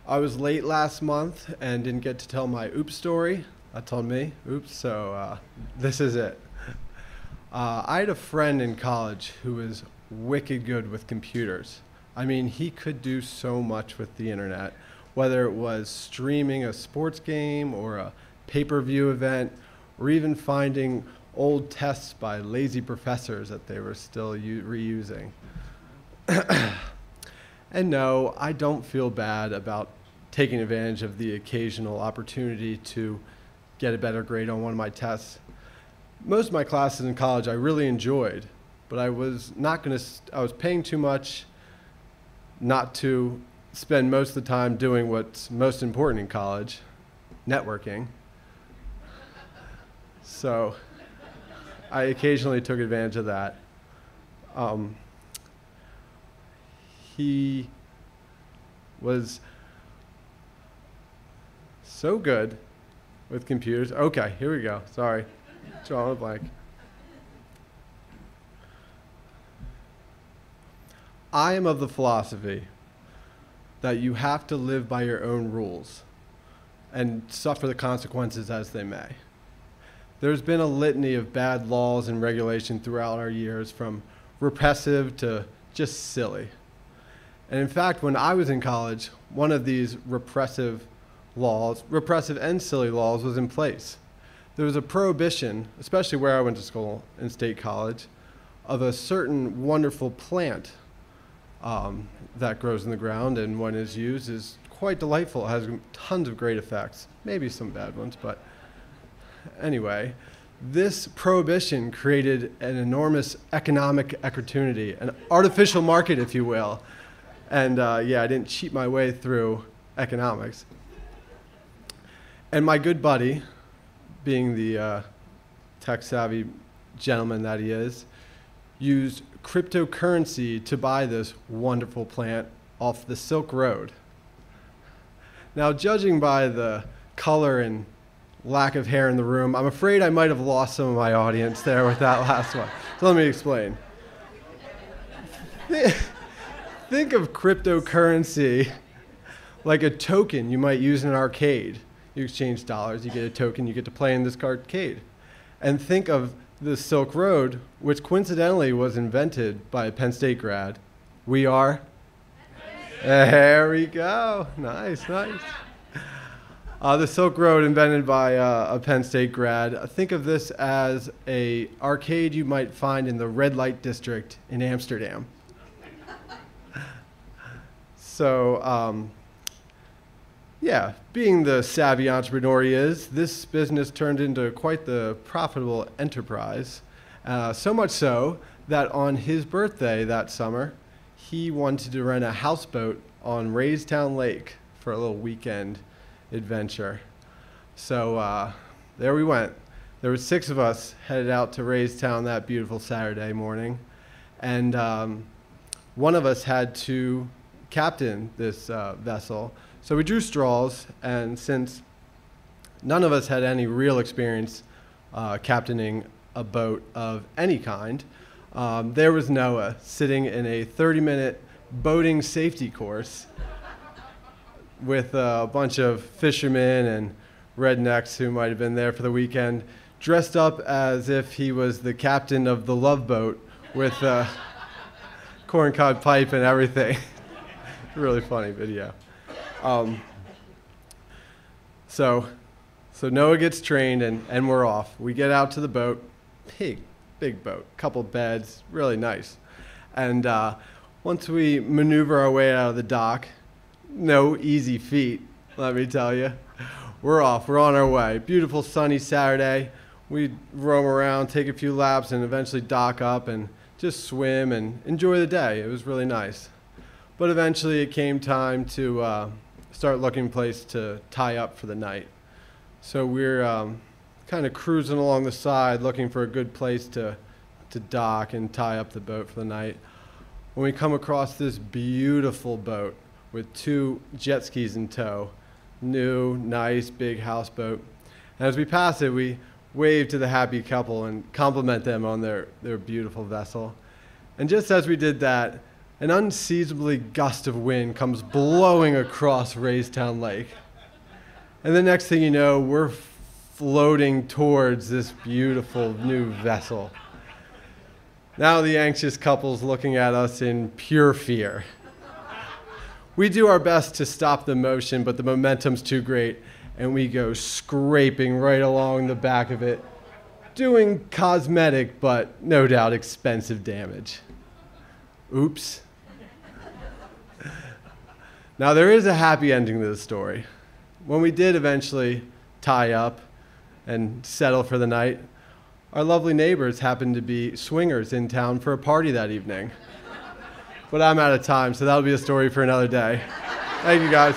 I was late last month and didn't get to tell my oops story. That's on me. Oops. So this is it. I had a friend in college who was wicked good with computers. I mean, he could do so much with the internet, whether it was streaming a sports game or a pay-per-view event, or even finding old tests by lazy professors that they were still reusing. And no, I don't feel bad about taking advantage of the occasional opportunity to get a better grade on one of my tests. Most of my classes in college I really enjoyed, but I was paying too much not to spend most of the time doing what's most important in college, networking. So I occasionally took advantage of that. He was so good with computers. Okay, here we go. Sorry, drawing a blank. I am of the philosophy that you have to live by your own rules and suffer the consequences as they may. There's been a litany of bad laws and regulation throughout our years, from repressive to just silly. And in fact, when I was in college, one of these repressive and silly laws was in place. There was a prohibition, especially where I went to school in State College, of a certain wonderful plant that grows in the ground, and when it's used is quite delightful. It has tons of great effects, maybe some bad ones, but anyway, this prohibition created an enormous economic opportunity, an artificial market, if you will. And yeah, I didn't cheat my way through economics. And my good buddy, being the tech-savvy gentleman that he is, used cryptocurrency to buy this wonderful plant off the Silk Road. Now, judging by the color and lack of hair in the room, I'm afraid I might have lost some of my audience there with that last one. So let me explain. Think of cryptocurrency like a token you might use in an arcade. You exchange dollars, you get a token, you get to play in this arcade. And think of the Silk Road, which coincidentally was invented by a Penn State grad. We are? There we go. Nice, nice. The Silk Road, invented by a Penn State grad. Think of this as an arcade you might find in the red light district in Amsterdam. So, yeah, being the savvy entrepreneur he is, this business turned into quite the profitable enterprise. So much so that on his birthday that summer, he wanted to rent a houseboat on Raystown Lake for a little weekend adventure. So there we went. There were 6 of us headed out to Raystown that beautiful Saturday morning, and one of us had to captain this vessel. So we drew straws, and since none of us had any real experience captaining a boat of any kind, there was Noah sitting in a 30-minute boating safety course with a bunch of fishermen and rednecks who might have been there for the weekend, dressed up as if he was the captain of the Love Boat with a corncob pipe and everything. Really funny video. So Noah gets trained, and we're off. We get out to the boat, big boat, couple beds, really nice. And once we maneuver our way out of the dock, no easy feat, let me tell you. We're off, we're on our way. Beautiful sunny Saturday. We roam around, take a few laps, and eventually dock up and just swim and enjoy the day. It was really nice. But eventually it came time to start looking for a place to tie up for the night. So we're kind of cruising along the side looking for a good place to dock and tie up the boat for the night, when we come across this beautiful boat with 2 jet skis in tow. New, nice, big houseboat. And as we pass it, we wave to the happy couple and compliment them on their beautiful vessel. And just as we did that, an unseasonably gust of wind comes blowing across Raystown Lake. And the next thing you know, we're floating towards this beautiful new vessel. Now the anxious couple's looking at us in pure fear. We do our best to stop the motion, but the momentum's too great, and we go scraping right along the back of it, doing cosmetic but no doubt expensive damage. Oops. Now there is a happy ending to the story. When we did eventually tie up and settle for the night, our lovely neighbors happened to be swingers in town for a party that evening. But I'm out of time, so that'll be a story for another day. Thank you, guys.